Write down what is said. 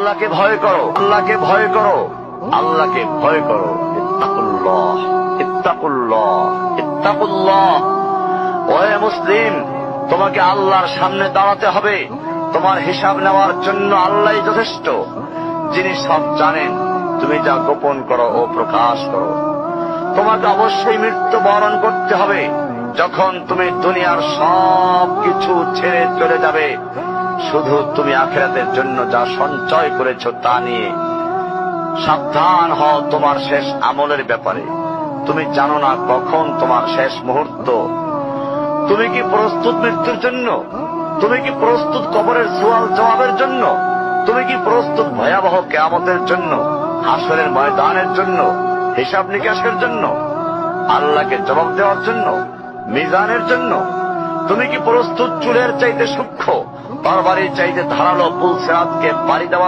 আল্লাহকে ভয় করো, আল্লাহকে ভয় করো, আল্লাহকে ভয় করো। ইত্তাকুল্লাহ, ইত্তাকুল্লাহ, ইত্তাকুল্লাহ। ওহে মুসলিম, তোমাকে আল্লাহর সামনে দাঁড়াতে হবে। তোমার হিসাব নেওয়ার জন্য আল্লাহই যথেষ্ট, যিনি সব জানেন। তুমি যা গোপন করো ও প্রকাশ করো। তোমাকে অবশ্যই মৃত্যু বরণ করতে হবে। যখন তুমি দুনিয়ার সব কিছু ছেড়ে চলে যাবে, শুধু তুমি আখিরাতের জন্য যা সঞ্চয় করেছো তা নিয়ে সাবধান হও তোমার শেষ আমলের ব্যাপারে। তুমি জানো না কখন তোমার শেষ মুহূর্ত। তুমি কি প্রস্তুত মৃত্যুর জন্য? তুমি কি প্রস্তুত কবরের সওয়াল জবাবের জন্য? তুমি কি প্রস্তুত ভয়াবহ কিয়ামতের জন্য, হাসরের ময়দানের জন্য, হিসাব নিকাশের জন্য, আল্লাহকে জবাব দেওয়ার জন্য, মিজানের জন্য? তুমি কি প্রস্তুত চুলের চাইতে সূক্ষ্ম, তরবারির চাইতে ধারালো পুলসিরাতকে পাড়ি দেওয়ার